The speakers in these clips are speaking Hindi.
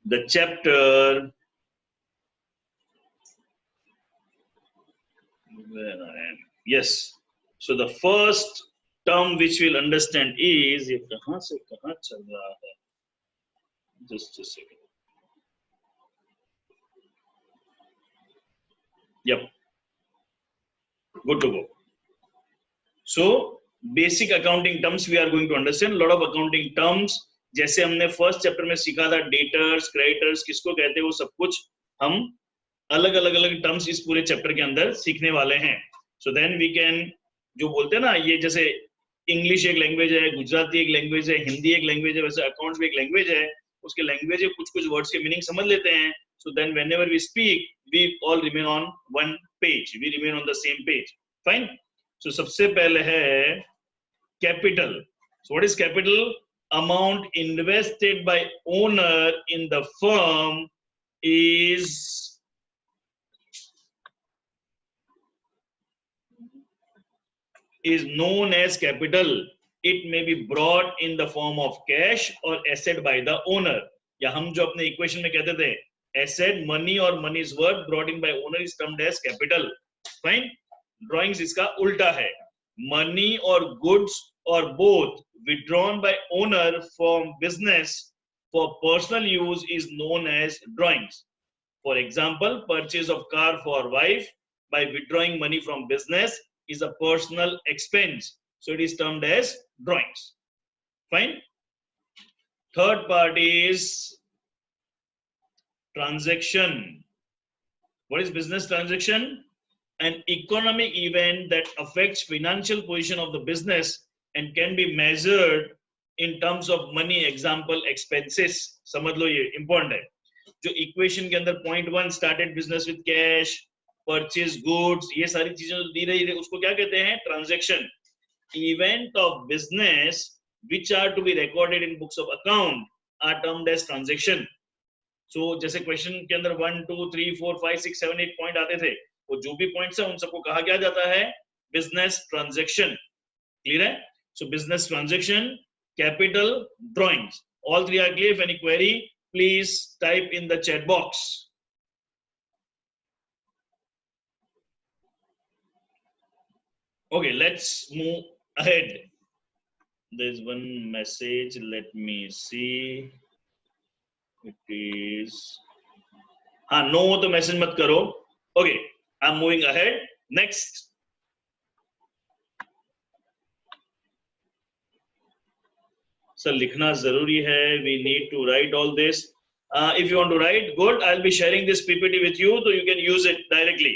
the chapter yes. So the first term which we'll understand is ये कहाँ से कहाँ चल रहा है? Just a second. Yep. Good to go. So basic accounting terms we are going to understand. A lot of accounting terms जैसे हमने फर्स्ट चैप्टर में सीखा था डेटर्स क्रेडिटर्स किसको कहते हैं वो सब कुछ हम अलग अलग टर्म्स इस पूरे चैप्टर के अंदर सीखने वाले हैं. सो देन वी कैन जो बोलते हैं ना ये जैसे इंग्लिश एक लैंग्वेज है, गुजराती एक लैंग्वेज है, हिंदी एक लैंग्वेज है, वैसे अकाउंट्स भी एक लैंग्वेज है. उसके लैंग्वेज के कुछ वर्ड्स के मीनिंग समझ लेते हैं. So then whenever we speak we all remain on one page, we remain on the same page. Fine. So सबसे पहले है capital. So what is capital? Amount invested by owner in the firm is known as capital. It may be brought in the form of cash or asset by the owner. या हम जो अपने इक्वेशन में कहते थे asset money or money's worth brought in by owner is termed as capital. Fine. Drawings इसका उल्टा है. Money or goods or both withdrawn by owner from business for personal use is known as drawings. For example, purchase of car for wife by withdrawing money from business is a personal expense. So it is termed as drawings. Fine. Third part is transaction. What is business transaction? An economic event that affects financial position of the business and can be measured in terms of money. Example, expenses. समझ लो ये important है. जो इक्वेशन के अंदर point 1 started business with cash, purchase goods, ये सारी चीजें जो दी रही है उसको क्या कहते हैं? Transaction. Event of business which are to be recorded in books of account are termed as transaction. So जैसे क्वेश्चन के अंदर 1 2 3 4 5 6 7 8 पॉइंट आते थे, वो जो भी पॉइंट्स है उन सबको कहा क्या जाता है? Business transaction. क्लियर है? सो business transaction, capital, drawings, all three are clear. If any query, please type in the chat box. Okay, let's move ahead. There's one message. Let me see. It is no तो मैसेज मत करो. Okay, I'm moving ahead. Next. Sir लिखना जरूरी है. We need to write all this. If you want to write, good. I'll be sharing this PPT with you, so you can use it directly.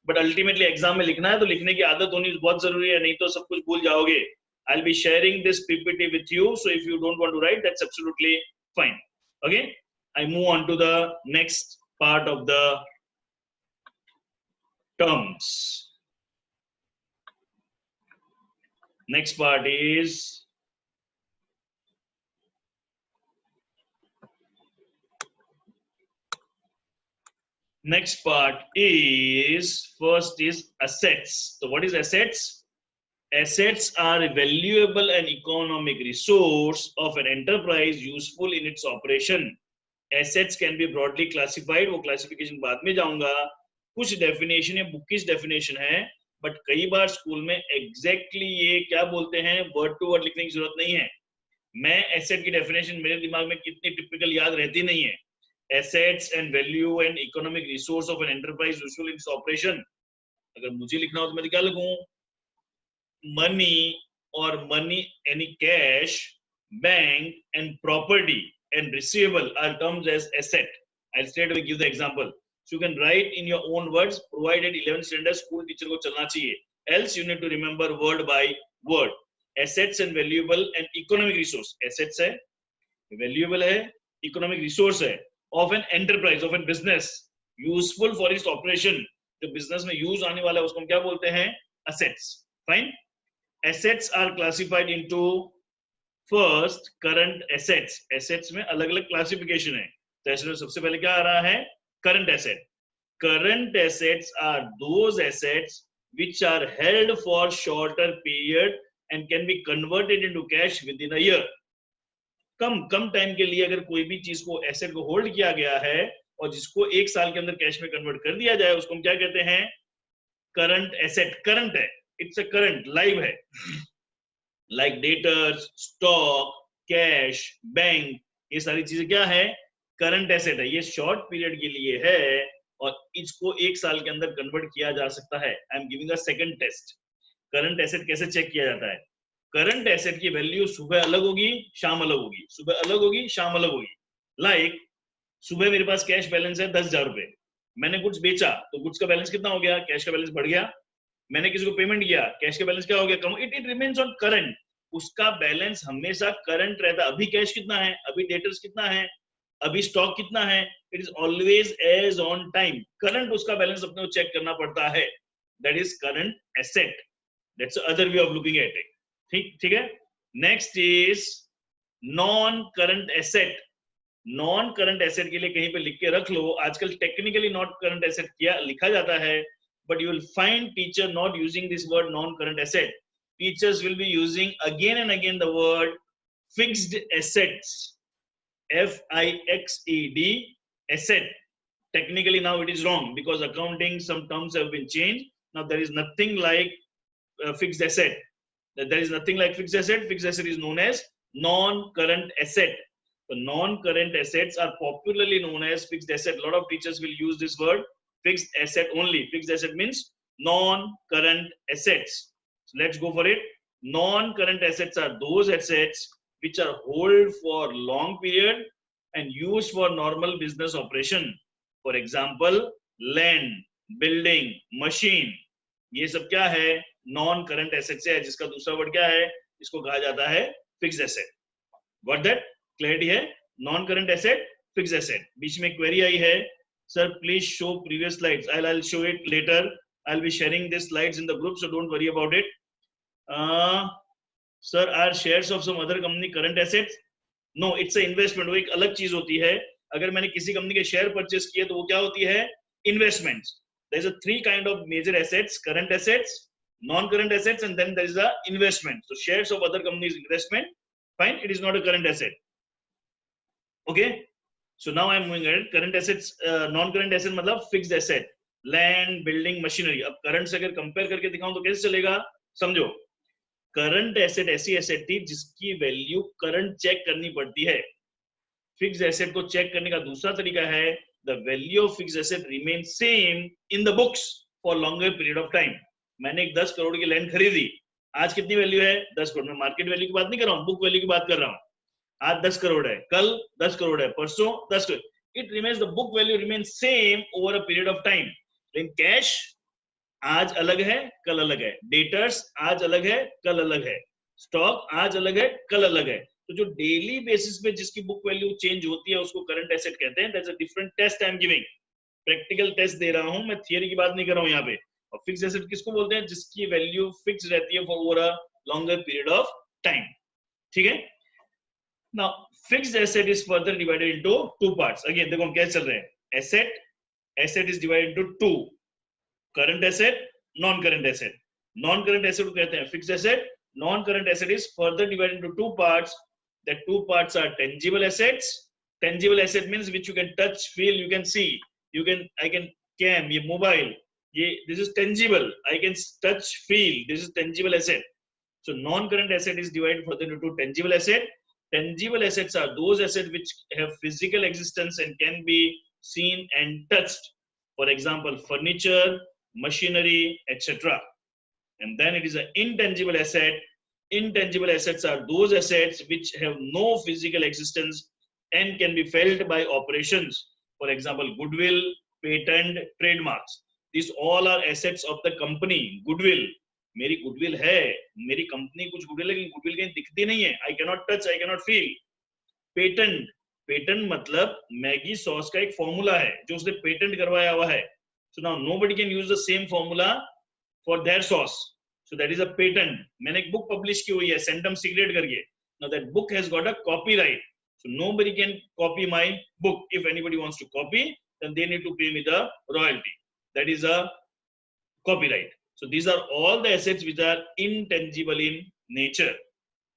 But ultimately exam में लिखना है तो लिखने की आदत होनी बहुत जरूरी है, नहीं तो सब कुछ भूल जाओगे. I'll be sharing this PPT with you, so if you don't want to write, that's absolutely fine. Okay, I move on to the next part of the terms. Next part is first is assets. So what is assets? Assets are a valuable and economic resource of an enterprise useful in its operation. Assets can be broadly classified. वो classification बाद में जाऊंगा. कुछ definition है, bookish definition है, but कई बार स्कूल में exactly ये क्या बोलते हैं word to word लिखने की जरूरत नहीं है. मैं asset की definition मेरे दिमाग में कितनी typical याद रहती नहीं है. Assets and value and economic resource of an enterprise useful in its operation. अगर मुझे लिखना हो तो मैं क्या लिखूं? Money or money, any cash, bank and property and receivable are termed as asset. I'll straight away give the example. So you can write in your own words, provided 11th standard school teacher को चलना चाहिए. Else you need to remember word by word. Assets and valuable and economic resource. Assets है, valuable है, economic resource है. Of an enterprise, of a business, useful for its operation. जो business में use आने वाला है उसको हम क्या बोलते हैं? Assets. Fine. Assets are classified into first current assets. Assets में अलग-अलग classification है. तो ऐसे में सबसे पहले क्या आ रहा है? Current asset. Current assets are those assets which are held for shorter period and can be converted into cash within a year. Come time के लिए अगर कोई भी चीज को एसेट को होल्ड किया गया है और जिसको 1 साल के अंदर कैश में कन्वर्ट कर दिया जाए उसको हम क्या कहते हैं? Current asset. करंट है, इट्स अ करंट, लाइव है। Like debtors, stock, cash, bank, ये सारी चीजें क्या है? करंट एसेट है। ये शॉर्ट पीरियड के लिए है और इसको 1 साल के अंदर कन्वर्ट किया जा सकता है। I am giving a second test. Current asset कैसे चेक किया जाता है? करंट एसेट की वैल्यू सुबह अलग होगी, शाम अलग होगी, सुबह अलग होगी, शाम अलग होगी। लाइक सुबह मेरे पास कैश बैलेंस है 10,000 रुपए, मैंने गुड्स बेचा तो गुड्स का बैलेंस कितना हो गया? कैश का बैलेंस बढ़ गया। मैंने किसी को पेमेंट किया, कैश का बैलेंस क्या हो गया? कम। It remains on current. उसका बैलेंस हमेशा करंट रहता है। अभी कैश कितना है, अभी डेटर्स कितना है, अभी स्टॉक कितना है, it is always as on time. Current उसका बैलेंस अपने को चेक करना पड़ता है। That is current asset. That's other way of looking at it. ठीक है। Next is non current asset. Non current asset के लिए कहीं पे लिख के रख लो। आजकल टेक्निकली नॉट करंट एसेट किया लिखा जाता है, but you will find teacher not using this word non-current asset. Teachers will be using again and again the word fixed assets. FIXED asset. Technically now it is wrong because accounting some terms have been changed. Now there is nothing like fixed asset. There is nothing like fixed asset. Fixed asset is known as non-current asset. So non-current assets are popularly known as fixed asset. A lot of teachers will use this word fixed asset only. Fixed asset means non-current assets. So let's go for it. Non-current assets are those assets which are held for long period and used for normal business operation. For example, land, building, machine. ये सब क्या है? नॉन करंट एसेट से है, जिसका दूसरा वर्ड क्या है? इसको कहा जाता है fixed asset. Got that? Clarity है? Non current asset, fixed asset. बीच में क्वेरी आई है, sir please show previous slides. I'll show it later. I'll be sharing these slides in the group, so don't worry about it. Sir, are shares of some other company current assets? No, it's an investment. वो एक अलग चीज होती है। अगर मैंने किसी कंपनी के शेयर परचेस किए तो वो क्या होती है? Investments. there is a 3 kind of major assets: current assets, non-current assets, and then there is a investment. So shares of other companies investment, fine, it is not a current asset. Okay. So now I am moving ahead. Current assets, non-current asset मतलब fixed asset, land, building, machinery. अब current से अगर compare करके दिखाऊं तो कैसे चलेगा? समझो, current asset ऐसी asset थी जिसकी value current check करनी पड़ती है। Fixed asset को check करने का दूसरा तरीका है, the value of fixed asset remains same in the books for longer period of time. मैंने एक 10 करोड़ की land खरीदी, आज कितनी वैल्यू है? 10 करोड़। मैं मार्केट वैल्यू की बात नहीं कर रहा हूँ, बुक वैल्यू की बात कर रहा हूँ। आज 10 करोड़ है, कल 10 करोड़ है, परसों 10 crore. It remains, the book value remains same over a period of time. लेकिन कैश आज अलग है, कल अलग है। डेटर्स आज अलग है, कल अलग है। स्टॉक आज अलग है, कल अलग है। तो जो डेली बेसिस पे जिसकी बुक वैल्यू चेंज होती है उसको करंट एसेट कहते हैं। That's a different test I am giving. Practical test दे रहा हूं मैं, थियरी की बात नहीं कर रहा हूं यहाँ पे। और फिक्स एसेट किसको बोलते हैं? जिसकी वैल्यू फिक्स रहती है for over a longer period of time. ठीक है। Now, fixed asset is further divided into 2 parts. Again, देखो हम कैसे चल रहे हैं। Asset is divided into 2: current asset, non-current asset. Non-current asset को कहते हैं fixed asset. Non-current asset is further divided into 2 parts. The 2 parts are tangible assets. Tangible asset means which you can touch, feel, you can see. I can cam, ये mobile, this is tangible. I can touch, feel. This is tangible asset. So non-current asset is divided further into tangible asset. Tangible assets are those assets which have physical existence and can be seen and touched. For example, furniture, machinery, etc. And then it is an intangible asset. Intangible assets are those assets which have no physical existence and can be felt by operations. For example, goodwill, patent, trademarks. These all are assets of the company. Goodwill, मेरी गुडविल है, मेरी कंपनी कुछ गुडविल, लेकिन गुडविल कहीं दिखती नहीं है। I cannot touch, I cannot feel. Patent, patent मतलब मैगी सॉस का एक फॉर्मूला है जो उसने पेटेंट करवाया हुआ है। So now nobody can use the same formula for their sauce, so that is a patent. मैंने एक बुक पब्लिश की हुई है सेंटम सीक्रेट करके। Now that book has got a copyright, so nobody can copy my book. If anybody wants to copy, then they need to pay me the royalty. That is a copyright. So these are all the assets which are intangible in nature.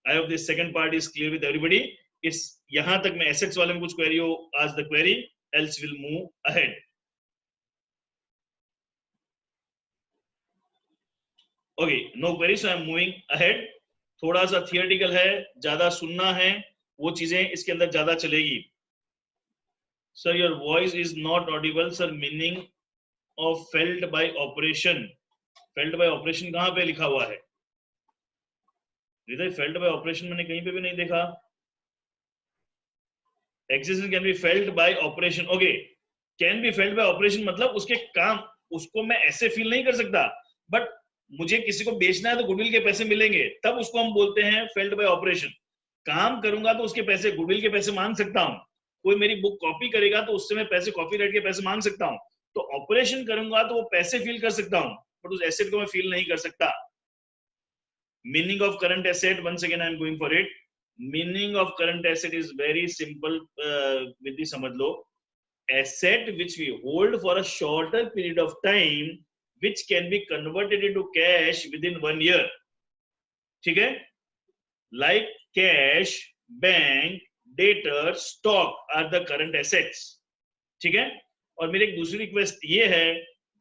I hope this second part is clear with everybody. इस यहां तक मैं एसेट्स वाले में कुछ क्वेरी हो, आज the query, else will move ahead. Okay, no query, so I am moving ahead. थोड़ा सा थियोरेटिकल है, ज्यादा सुनना है, वो चीजें इसके अंदर ज्यादा चलेगी। Sir your voice is not Audible sir, meaning of failed bye operation. Failed bye operation कहां पे लिखा हुआ है? फेल्ड बाय ऑपरेशन मैंने कहीं पे भी नहीं देखा। Existence can be failed bye operation. Okay, can be failed bye operation मतलब उसके काम, उसको मैं ऐसे फील नहीं कर सकता, बट मुझे किसी को बेचना है तो गुडविल के पैसे मिलेंगे, तब उसको हम बोलते हैं फेल्ड बाय ऑपरेशन। काम करूंगा तो उसके पैसे, गुडविल के पैसे मांग सकता हूं। कोई मेरी बुक कॉपी करेगा तो उससे मैं पैसे, कॉपीराइट के पैसे मांग सकता हूं। तो ऑपरेशन करूंगा तो वो पैसे फील कर सकता हूं, बट उस एसेट को मैं फील नहीं कर सकता। Meaning of current asset, once again I am going for it. Meaning of current asset is very simple, Vidhi समझ लो। Asset which we hold for a shorter period of time which can be converted into cash within 1 year. ठीक है? Like cash, bank, debtor, stock are the current assets. ठीक है? और मेरी एक दूसरी रिक्वेस्ट ये है,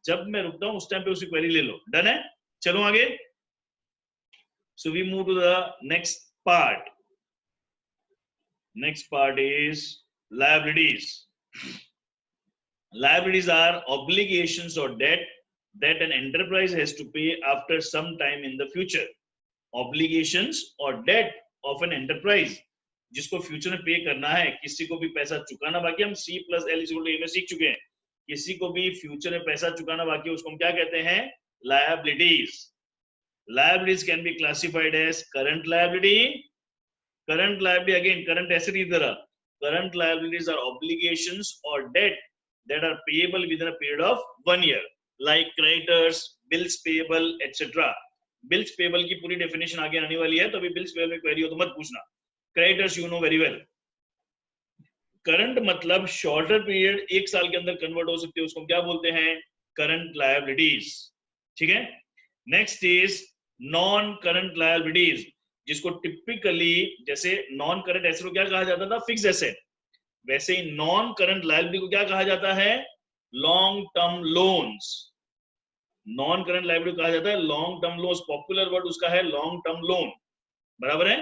जब मैं रुकता हूं उस टाइम पे उसी क्वेरी ले लो। डन है? चलो आगे। So we move to the next part. Next part is liabilities. Liabilities are obligations or debt that an enterprise has to pay after some time in the future. Obligations or debt of an enterprise, जिसको फ्यूचर में पे करना है, किसी को भी पैसा चुकाना बाकी। हम C plus L is equal to A में सीख चुके हैं। किसी को भी फ्यूचर में पैसा चुकाना बाकी है, उसको हम क्या कहते हैं? Liabilities. Liabilities can be classified as current liability. Current liability, again current asset की तरह, current liabilities are obligations or debt that are payable within a period of 1 year, like creditors, bills payable, etc. Bills payable की पूरी डेफिनेशन आगे आने वाली है, तो अभी bills payable में क्वेरी हो तो मत पूछना। Creditors you know very well. Current मतलब शॉर्टर पीरियड, 1 साल के अंदर कन्वर्ट हो सकते हैं, उसको क्या बोलते हैं? Current liabilities. ठीक है? Next is non current liabilities, जिसको टिपिकली, जैसे नॉन करंट एसेट को क्या कहा जाता था? Fixed asset. वैसे ही नॉन करंट लायबिलिटी को क्या कहा जाता है? Long term loans. Non current liability कहा जाता है long term loans, popular word उसका है लॉन्ग टर्म लोन। बराबर है?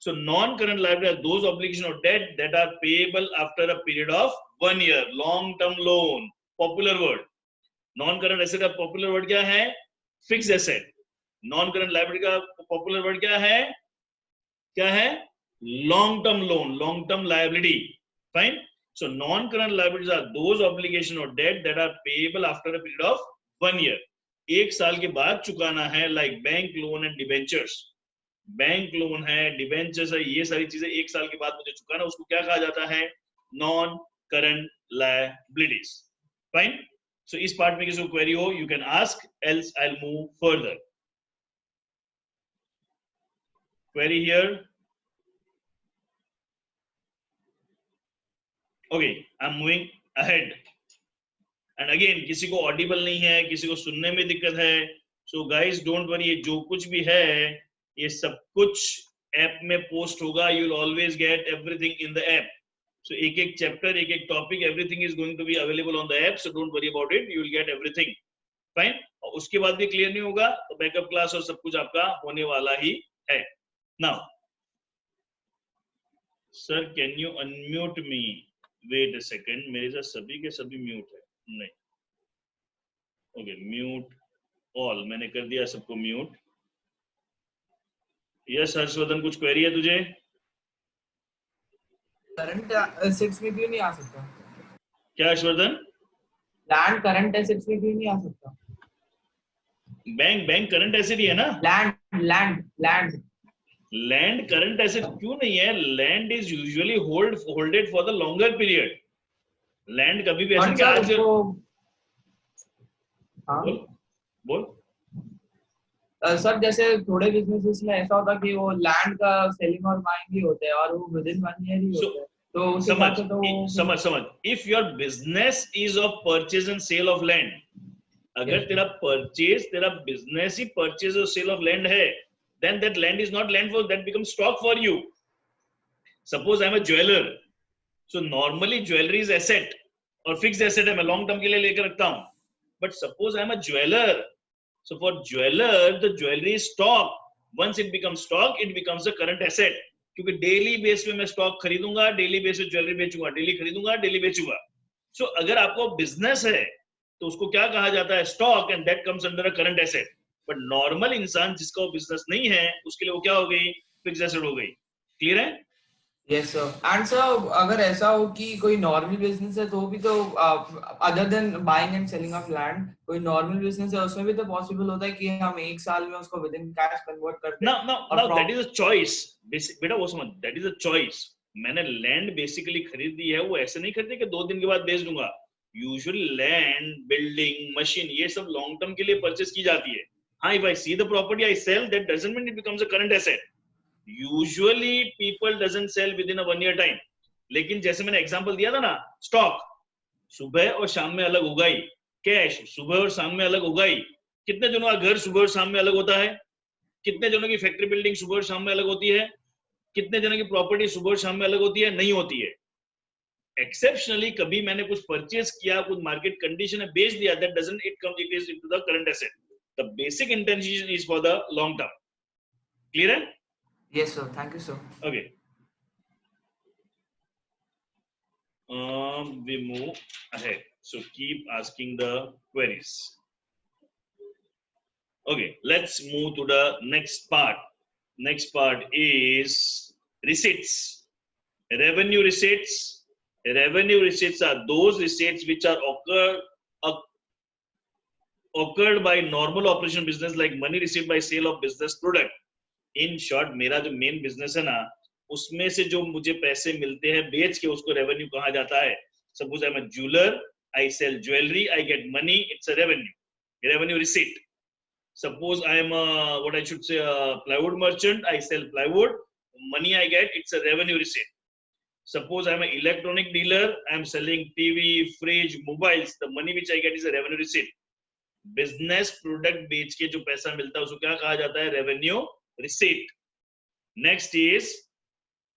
So non-current liability are those obligations or debt that are payable after a period of 1 year. Long-term loan, popular word. Non-current asset का popular word क्या है? Fixed asset. Non-current liability का popular word क्या है? क्या है? Long-term loan, long-term liability. Fine. So non-current liabilities are those obligations or debt that are payable after a period of 1 year. 1 साल के बाद चुकाना है, like bank loan and debentures. Bank loan है, डिबेंचर्स है, ये सारी चीजें 1 साल के बाद मुझे चुकाना, उसको क्या कहा जाता है? Non current liabilities. फाइन। सो इस पार्ट में किसी को क्वेरी हो, you can ask, else I will move further. Query here? Okay, I am moving ahead. And again, किसी को ऑडिबल नहीं है, किसी को सुनने में दिक्कत है, सो गाइस डोंट वरी, जो कुछ भी है ये सब कुछ ऐप में पोस्ट होगा। You will always get everything in the app. So एक एक चैप्टर, एक एक topic, everything is going to be available on the app, so don't worry about it, you will get everything. Fine. और उसके बाद भी क्लियर नहीं होगा तो बैकअप क्लास और सब कुछ आपका होने वाला ही है। Now sir can you unmute me? Wait a second, मेरे साथ सभी के सभी म्यूट है? नहीं। ओके, म्यूट ऑल, मैंने कर दिया सबको म्यूट। यस हर्षवर्धन, कुछ क्वेरी है तुझे? करंट एसेट्स में क्यों नहीं आ सकता? क्या हर्षवर्धन? लैंड करंट एसेट्स में क्यों नहीं आ सकता? बैंक करंट एसेट ही है ना? लैंड करंट एसेट क्यों नहीं है? Land is usually holded for the longer period. Land कभी भी ऐसे क्या आज बोल सर, जैसे थोड़े बिजनेसेस में ऐसा होता है कि वो लैंड का सेलिंग और बाइंग ही होते हैं और वो विद इन 1 ईयर ही होते हैं, तो समझ if your business is of purchase and sale of land, अगर तेरा बिजनेस ही परचेज और सेल ऑफ लैंड है, then that land is not land for, that becomes stock for you. Suppose I am a jeweller, so normally jewellery is asset और फिक्स्ड एसेट है, मैं लॉन्ग टर्म के लिए लेकर रखता हूं. But suppose I am a jeweller, so for jeweler the jewelry is stock. Once it becomes stock, it becomes a current asset. क्योंकि डेली बेस पे मैं स्टॉक खरीदूंगा, डेली बेस पे ज्वेलरी बेचूंगा, डेली खरीदूंगा, डेली बेचूंगा. सो अगर आपको बिजनेस है तो उसको क्या कहा जाता है? Stock, and that comes under a current asset. But normal इंसान जिसका वो बिजनेस नहीं है, उसके लिए वो क्या हो गई? फिक्स्ड एसेट हो गई. क्लियर है? Yes sir. एंड सर अगर ऐसा हो कि कोई नॉर्मल बिजनेस है तो भी तो other than buying and selling of land, कोई नॉर्मल बिजनेस है उसमें भी तो पॉसिबल होता है कि हम एक साल में उसको विद इन कैश कन्वर्ट कर दें. Now that is a choice. बेटा वो समझ, that is a choice. मैंने लैंड बेसिकली खरीदी है, वो ऐसे नहीं खरीदी कि 2 दिन के बाद बेच दूंगा. यूजुअली लैंड, बिल्डिंग, मशीन, ये सब लॉन्ग टर्म के लिए परचेस की जाती है. हाँ, if I see the property, I sell. That doesn't mean it becomes a current asset. Usually people doesn't sell within a 1 year time. लेकिन जैसे मैंने एग्जांपल दिया था ना, स्टॉक सुबह और शाम में अलग उगाई, कैश सुबह और शाम में अलग उगाई. कितने जनों का घर सुबह और शाम में अलग होता है? कितने जनों की फैक्ट्री बिल्डिंग सुबह और शाम में अलग होती है? कितने जनों की प्रॉपर्टी सुबह और शाम में अलग होती है? नहीं होती है. एक्सेप्शनली कभी मैंने कुछ परचेस किया, कुछ मार्केट कंडीशन है, बेच दिया, that doesn't it come it is into the current asset. The basic intention is for the long term. Clear है? Yes sir, thank you sir. Okay, we move ahead, so keep asking the queries. Okay, let's move to the next part. Next part is receipts. Revenue receipts. Revenue receipts are those receipts which are occurred by normal operation business, like money received by sale of business product. In short, मेरा जो मेन बिजनेस है ना, उसमें से जो मुझे पैसे मिलते हैं बेच के, उसको रेवेन्यू कहा जाता है. Suppose I am a jeweller, I sell jewellery, I get money, it's a revenue, revenue receipt. Suppose I am what I should say, a plywood merchant, I sell plywood, money I get, it's a revenue receipt. Suppose I am an electronic dealer, I am selling TV, fridge, mobiles, the money which I get is a revenue receipt. Business product बेच के जो पैसा मिलता है उसको क्या कहा जाता है? revenue receipt. Next is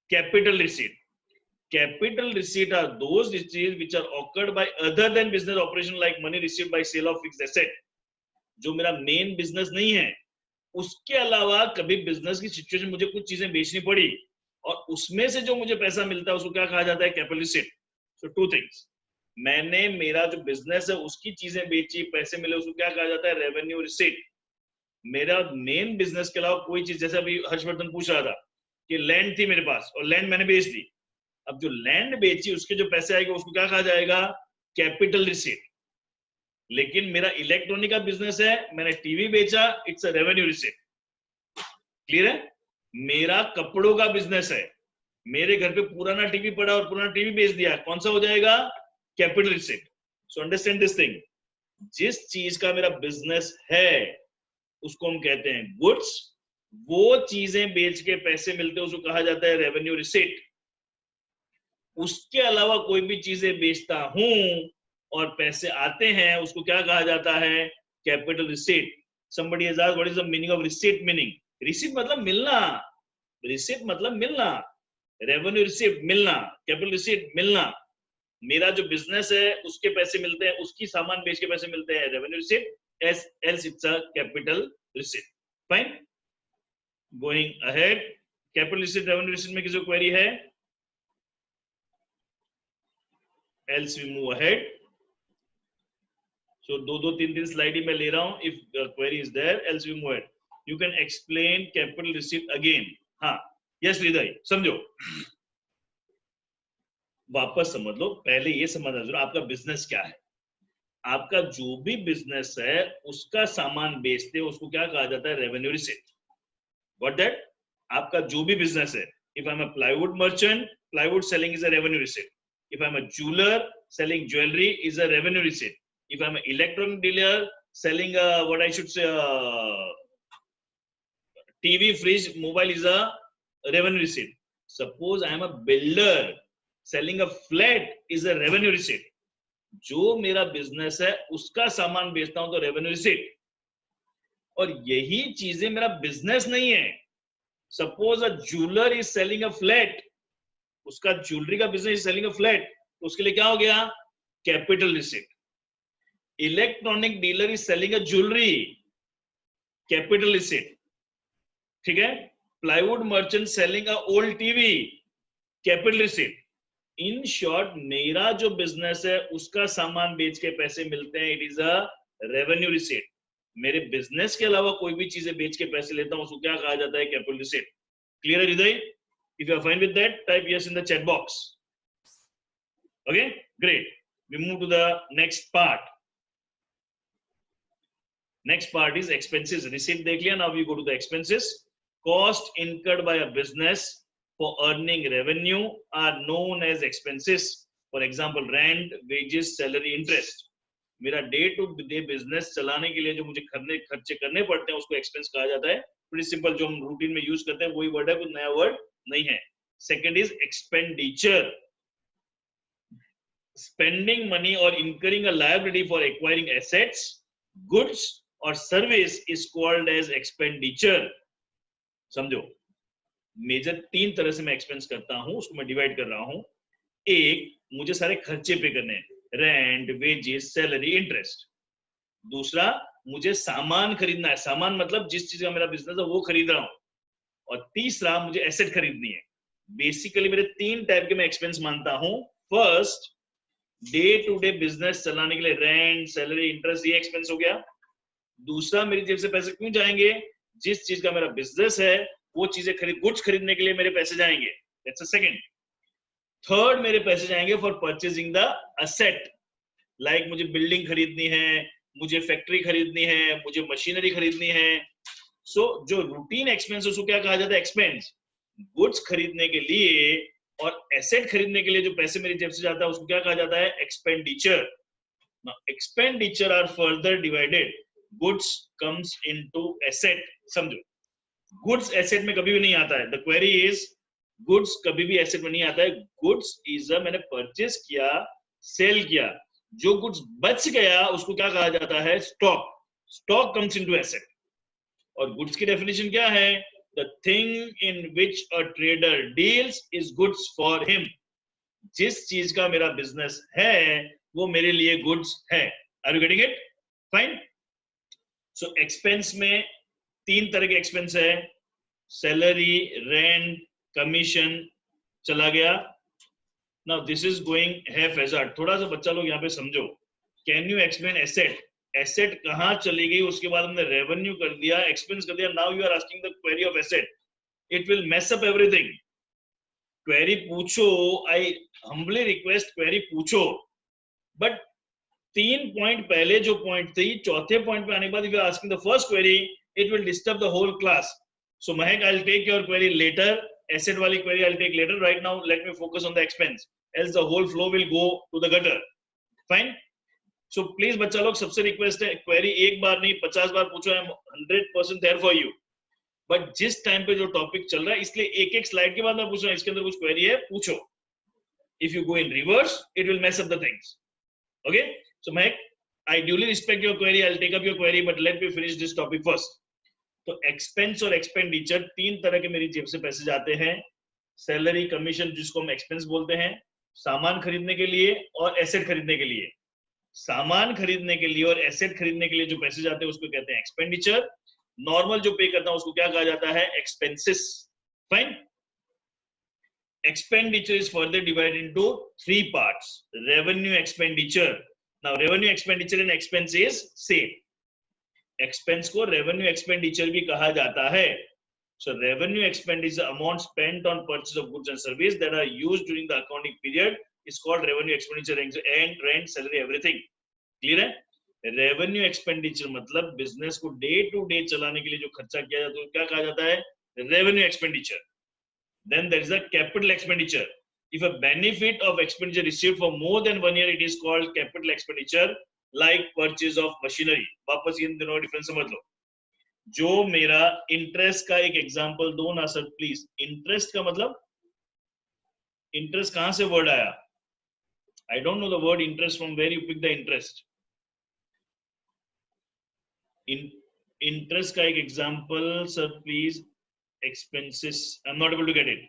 capital receipt. Capital receipt are those receipts which are occurred by other than business operation, like money received by sale of fixed asset. जो मेरा मेन बिजनेस नहीं है, उसके अलावा कभी बिजनेस की सिचुएशन मुझे कुछ चीजें बेचनी पड़ी और उसमें से जो मुझे पैसा मिलता है उसको क्या कहा जाता है? Capital receipt. So 2 things. मैंने मेरा जो बिजनेस है उसकी चीजें बेची, पैसे मिले, उसको क्या कहा जाता है? Revenue receipt. मेरा मेन बिजनेस के अलावा कोई चीज, जैसे अभी हर्षवर्धन पूछ रहा था कि लैंड थी मेरे पास और लैंड मैंने बेच दी. अब जो लैंड बेची उसके जो पैसे आएंगे उसको क्या कहा जाएगा? Capital receipt. लेकिन मेरा इलेक्ट्रॉनिक का बिजनेस है, मैंने टीवी बेचा, it's a revenue receipt. Clear है? मेरा कपड़ों का बिजनेस है, मेरे घर पे पुराना टीवी पड़ा और पुराना टीवी बेच दिया, कौन सा हो जाएगा? Capital receipt. So understand this thing. जिस चीज का मेरा बिजनेस है उसको हम कहते हैं गुड्स. वो चीजें बेच के पैसे मिलते हैं उसको कहा जाता है रेवेन्यू रिसीट. उसके अलावा कोई भी चीजें बेचता हूं और पैसे आते हैं उसको क्या कहा जाता है? Capital receipt. somebody has asked what is the meaning of receipt. meaning receipt मतलब मिलना, receipt मतलब मिलना, revenue receipt मिलना, capital receipt मिलना. मेरा जो बिजनेस है उसके पैसे मिलते हैं, उसकी सामान बेच के पैसे मिलते हैं, revenue receipt. else it's a capital receipt. fine, going ahead. capital receipt, revenue receipt में किसी को क्वेरी है? else we move ahead. So 2-3 slide ही मैं ले रहा हूं. If the query is there, else we move ahead. You can explain capital receipt again. हाँ, yes हृदय, समझो, वापस समझ लो. पहले ये समझना जरूर, आपका बिजनेस क्या है. आपका जो भी बिजनेस है उसका सामान बेचते हो उसको क्या कहा जाता है? Revenue receipt. What that? आपका जो भी बिजनेस है. If I am a plywood merchant, plywood selling is a revenue receipt. If I am a jeweller, selling jewelry is a revenue receipt. If I'm an electronic dealer selling what I should say, TV, fridge, mobile is a revenue receipt. Suppose I am a builder selling a flat is a revenue receipt. जो मेरा बिजनेस है उसका सामान बेचता हूं तो रेवेन्यू रिसीट. और यही चीजें मेरा बिजनेस नहीं है. Suppose a jeweller is selling a flat, उसका ज्वेलरी का बिजनेस सेलिंग अ फ्लैट, तो उसके लिए क्या हो गया, capital receipt. Electronic dealer is selling a jewellery, capital receipt. ठीक है. Plywood merchant selling a old TV, capital receipt. In short मेरा जो बिजनेस है उसका सामान बेच के पैसे मिलते हैं, it is a revenue receipt. मेरे बिजनेस के अलावा कोई भी चीजें बेच के पैसे लेता हूं उसको क्या कहा जाता है, कैपिटल रिसीट. क्लियर है Hridaya? If you are fine with that, type yes in the chat box. Okay, great. We move to the next part. Next part is expenses. Receipt देख लिया, now we go to the expenses. Cost incurred by a business for earning revenue are known as expenses. For example, rent, wages, salary, interest. मेरा डे टू डे बिजनेस चलाने के लिए जो मुझे खर्चे करने पड़ते हैं उसको एक्सपेंस कहा जाता है. प्रीटी सिंपल, जो हम रूटीन में यूज करते हैं वही वर्ड है, कोई नया वर्ड नहीं है. Second is expenditure. Spending money और incurring a liability for acquiring assets, goods or service is called as expenditure. समझो, मेजर 3 तरह से मैं एक्सपेंस करता हूं, उसको मैं डिवाइड कर रहा हूं. एक, मुझे सारे खर्चे पे करने हैं, रेंट, वेजेस, सैलरी, इंटरेस्ट. दूसरा, मुझे सामान खरीदना है, सामान मतलब जिस चीज का मेरा बिजनेस है वो खरीद रहा हूं. और तीसरा, मुझे एसेट खरीदनी है. बेसिकली मेरे 3 टाइप के मैं एक्सपेंस मानता हूं. First, day to day business चलाने के लिए रेंट, सैलरी, इंटरेस्ट, ये एक्सपेंस हो गया. दूसरा, मेरी जेब से पैसे क्यों जाएंगे, जिस चीज का मेरा बिजनेस है वो चीजें गुड्स खरीदने के लिए मेरे पैसे जाएंगे. That's a second. थर्ड, मेरे पैसे जाएंगे for purchasing the asset. Like मुझे बिल्डिंग खरीदनी है, मुझे फैक्ट्री खरीदनी है, मुझे मशीनरी खरीदनी है. सो जो रूटीन एक्सपेंस उसको क्या कहा जाता है, एक्सपेंस. गुड्स खरीदने के लिए और एसेट खरीदने के लिए जो पैसे मेरी जेब से जाता है उसको क्या कहा जाता है, expenditure. Now, expenditure are further divided. Goods comes into asset. समझो, गुड्स एसेट में कभी भी नहीं आता है. द क्वेरी इज, गुड्स कभी भी एसेट में नहीं आता है. गुड्स इज मैंने परचेस किया, सेल किया, जो गुड्स बच गया उसको क्या कहा जाता है, stock. Stock comes into asset. और गुड्स की डेफिनेशन क्या है, the thing in which a trader deals is goods for him. जिस चीज का मेरा बिजनेस है वो मेरे लिए गुड्स है. Are you getting it? Fine. So expense में 3 तरह के एक्सपेंस है, सैलरी, रेंट, कमीशन. चला गया. Now this is going haphazard. थोड़ा सा बच्चा लोग यहाँ पे समझो. Can you explain asset? Asset कहाँ चली गई, उसके बाद हमने रेवेन्यू कर दिया, एक्सपेंस कर दिया. Now you are asking the query of asset. It will mess up everything. Query पूछो, आई हम्बली रिक्वेस्ट, क्वेरी पूछो. बट 3 पॉइंट पहले जो पॉइंट थी, चौथे पॉइंट पे आने के बाद if you are asking the first query, it will disturb the whole class. So Mahek, I'll take your query later. Asset वाली query I'll take later. Right now, let me focus on the expense. Else the whole flow will go to the gutter. Fine. So please बच्चा लोग, सबसे रिक्वेस्ट है, query एक बार नहीं 50 बार पूछो. I am 100% there for you. But जिस टाइम पे जो टॉपिक चल रहा है, इसलिए एक-एक स्लाइड के बाद मैं पूछ रहा हूँ, इसके अंदर कुछ क्वेरी है, पूछो. If you go in reverse, it will mess up the things. Okay? So Mahek, I duly respect your query. I'll take up your query, but let me finish this topic first. तो एक्सपेंस और एक्सपेंडिचर 3 तरह के मेरी जेब से पैसे जाते हैं. सैलरी, कमीशन, जिसको हम एक्सपेंस बोलते हैं, सामान खरीदने के लिए और एसेट खरीदने के लिए. सामान खरीदने के लिए और एसेट खरीदने के लिए जो पैसे जाते हैं उसको कहते हैं एक्सपेंडिचर. नॉर्मल जो पे करता हूं उसको क्या कहा जाता है, expenses. Fine. Expenditure is further divided into 3 parts. Revenue expenditure. Now revenue expenditure and expense is same. Expense को revenue expenditure भी कहा जाता है. So revenue expenditure, amount spent on purchase of goods and service that are used during the accounting period is called revenue expenditure, and rent, salary, everything. Clear है? Revenue expenditure मतलब business को day to day चलाने के लिए जो खर्चा किया जाता है क्या कहा जाता है, revenue expenditure. Then there is a capital expenditure. If a benefit of expenditure received for more than 1 year, it is called capital expenditure, like purchase of machinery. वापस इन दोनों डिफरेंस समझ लो. जो मेरा इंटरेस्ट का एक एग्जांपल दो ना सर प्लीज. इंटरेस्ट का मतलब, इंटरेस्ट कहां से वर्ड आया? I don't know the word interest, from where you pick the interest. Interest का एक example sir please. Expenses, I'm not able to get it.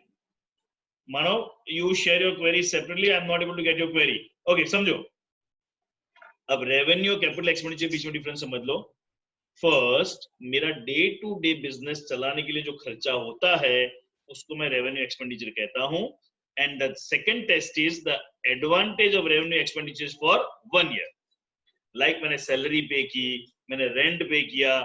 मानो you share your query separately, I am not able to get your query. Okay, समझो. अब रेवेन्यू कैपिटल एक्सपेंडिचर बीच में डिफरेंस समझ लो. फर्स्ट, मेरा डे टू डे बिजनेस चलाने के लिए जो खर्चा होता है उसको मैं रेवेन्यू एक्सपेंडिचर कहता हूं. And the second test is the advantage of revenue expenditure for 1 year. Like मैंने सैलरी पे की, मैंने रेंट पे किया,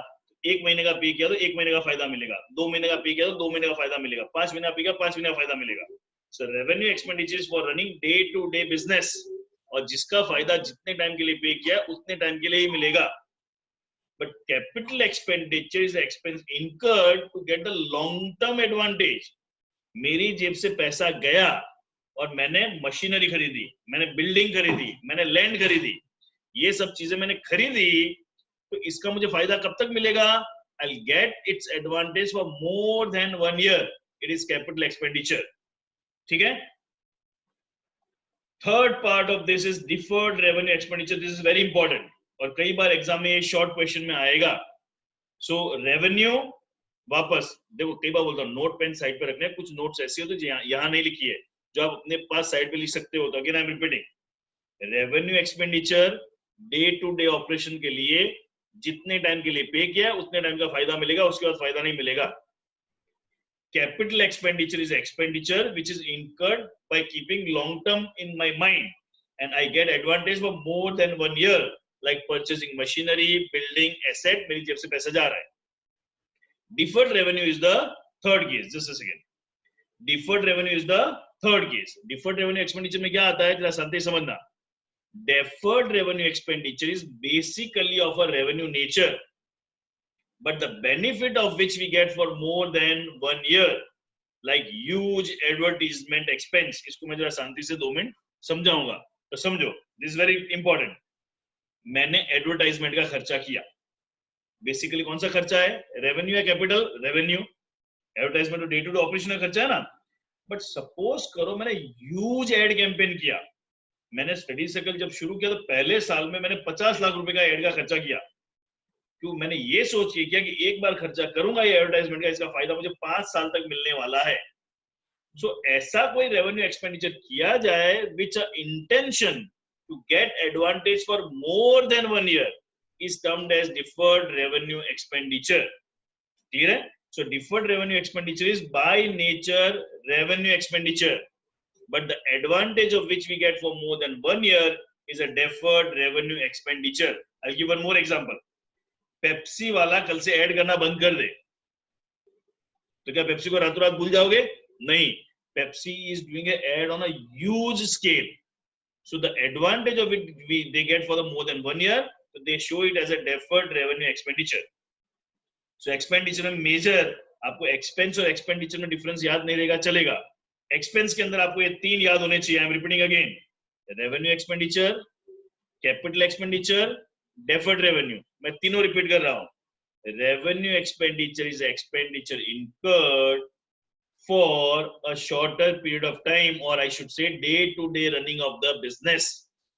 1 महीने का पे किया तो 1 महीने का फायदा मिलेगा, 2 महीने का पे किया तो 2 महीने का फायदा मिलेगा, 5 महीने का पे किया 5 महीने का फायदा मिलेगा. So revenue expenditure for running day to day business, और जिसका फायदा जितने टाइम के लिए पे किया उतने टाइम के लिए ही मिलेगा. But capital expenditure is expense incurred to get the long term advantage. मेरी जेब से पैसा गया और मैंने मशीनरी खरीदी, मैंने बिल्डिंग खरीदी, मैंने लैंड खरीदी, ये सब चीजें मैंने खरीदी, तो इसका मुझे फायदा कब तक मिलेगा? I'll get its advantage for more than 1 year. It is capital expenditure. ठीक है? Third part of this is deferred revenue expenditure. This is very important. और कई बार एग्जाम में शॉर्ट क्वेश्चन में आएगा. सो रेवेन्यू, वापस देखो, कई बार बोलता हूँ नोट पेन साइड पे रखने हैं. कुछ नोट्स ऐसे होते हैं यहाँ नहीं लिखी है, जो आप अपने पास साइड पे लिख सकते हो. तो again I am repeating, revenue expenditure day to day operation के लिए जितने टाइम के लिए पे किया उतने टाइम का फायदा मिलेगा, उसके बाद फायदा नहीं मिलेगा. Capital expenditure is expenditure which is incurred by keeping long term in my mind and I get advantage for more than 1 year. Like purchasing machinery, building asset, मेरी जेब से पैसा जा रहा है. Deferred revenue is the third case. Just a second. Deferred revenue is the third case. Deferred revenue expenditure में क्या आता है, जरा शांति से समझना. Deferred revenue expenditure is basically of a revenue nature, but the benefit of which we get for more than 1 year, like huge advertisement expense. इसको मैं जरा शांति से 2 मिनट समझाऊंगा, तो समझो. This is very important. मैंने एडवर्टाइजमेंट का खर्चा किया. बेसिकली कौन सा खर्चा है? रेवेन्यू है, कैपिटल रेवेन्यू. एडवर्टाइजमेंट तो डे टू डे ऑपरेशन का खर्चा है ना. बट सपोज करो मैंने ह्यूज एड कैंपेन किया. मैंने स्टडी सर्कल जब शुरू किया तो पहले साल में मैंने 50 लाख रुपए का एड का खर्चा किया. क्यों? मैंने ये सोच के किया कि एक बार खर्चा करूंगा ये एडवर्टाइजमेंट का, इसका फायदा मुझे 5 साल तक मिलने वाला है. सो ऐसा कोई रेवेन्यू एक्सपेंडिचर किया जाए विच intention to get advantage for more than 1 year is termed as deferred revenue expenditure. Clear है? So deferred revenue expenditure is by nature revenue expenditure, but the advantage of which we get for more than 1 year is a deferred revenue expenditure. I'll give one more example. Pepsi वाला कल से ऐड करना बंद कर दे, तो क्या पेप्सी को रातों रात भूल जाओगे? नहीं. Pepsi is doing an ad on a huge scale. So the advantage of it they get for the more than 1 year, so they show it as a deferred revenue expenditure. So expenditure में मेजर आपको एक्सपेंस और एक्सपेंडिचर में डिफरेंस याद नहीं रहेगा चलेगा. एक्सपेंस के अंदर आपको ये 3 याद होने चाहिए. आई am repeating again, revenue expenditure, capital expenditure, deferred revenue. मैं तीनों रिपीट कर रहा हूँ. Revenue expenditure is expenditure incurred for a shorter period of time, or I should say day to day running of the business.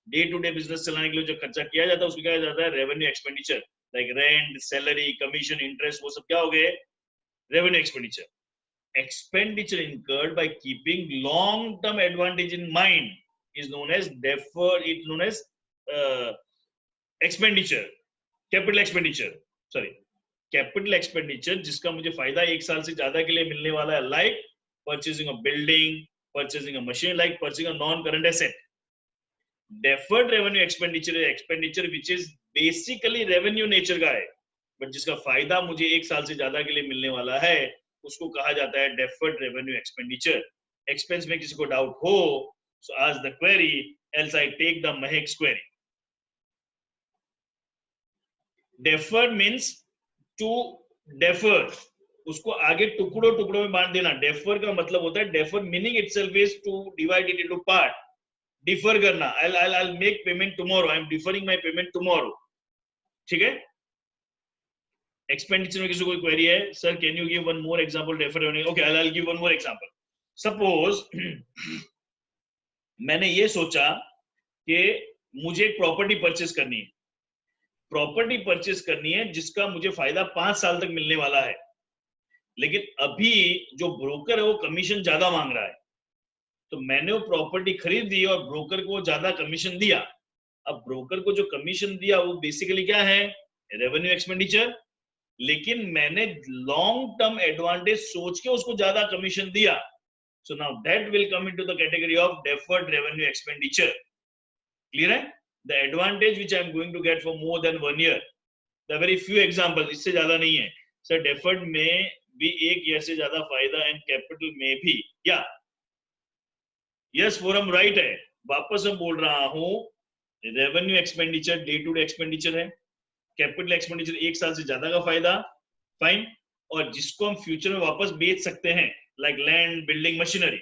Day to day business चलाने के लिए जो खर्चा किया जाता है उसको क्या जाता है? Revenue expenditure. Like rent, salary, commission, interest, वो सब क्या हो गए? Revenue expenditure. Expenditure incurred by keeping long term advantage in mind is known as deferred. It's known as expenditure. Capital expenditure. Sorry. Capital expenditure जिसका मुझे फायदा 1 साल से ज्यादा के लिए मिलने वाला है, like purchasing a building, purchasing a machine, like purchasing a non current asset. Deferred revenue expenditure expenditure which is basically revenue nature का है, बट जिसका फायदा मुझे 1 साल से ज्यादा के लिए मिलने वाला है, उसको कहा जाता है डेफर्ड रेवेन्यू एक्सपेंडिचर. एक्सपेंस में किसी को डाउट हो, so ask the query, else I take the महक's query. Deferred means to defer, उसको आगे टुकड़ों टुकड़ों में बांट देना. डेफर का मतलब होता है, defer meaning itself is to divide it into part. Defer करना. I'll make payment tomorrow. I am deferring my payment tomorrow. ठीक है? एक्सपेंडिचर में किसी को कोई क्वेरी है? Sir can you give one more example defer revenue? Okay, I'll give one more example. Suppose मैंने ये सोचा कि मुझे एक प्रॉपर्टी परचेस करनी है. प्रॉपर्टी परचेस करनी है जिसका मुझे फायदा 5 साल तक मिलने वाला है, लेकिन अभी जो ब्रोकर है वो कमीशन ज्यादा मांग रहा है. तो मैंने वो प्रॉपर्टी खरीद दी और ब्रोकर को ज्यादा कमीशन दिया। अब ब्रोकर को जो कमीशन दिया वो बेसिकली क्या है, रेवेन्यू एक्सपेंडिचर, लेकिन मैंने लॉन्ग टर्म एडवांटेज सोच के उसको ज्यादा कमीशन दिया। So now that will come into the category of deferred revenue expenditure. Clear है? The advantage which I am going to get for more than 1 year, the very few example, इससे ज्यादा नहीं है सर। डेफर्ड में भी 1 ईयर से ज्यादा फायदा एंड कैपिटल में भी, या यस फोरम राइट है। वापस मैं बोल रहा हूं, revenue expenditure day to day expenditure है, कैपिटल एक्सपेंडिचर 1 साल से ज्यादा का फायदा, फाइन, और जिसको हम फ्यूचर में वापस बेच सकते हैं, like land, building, machinery.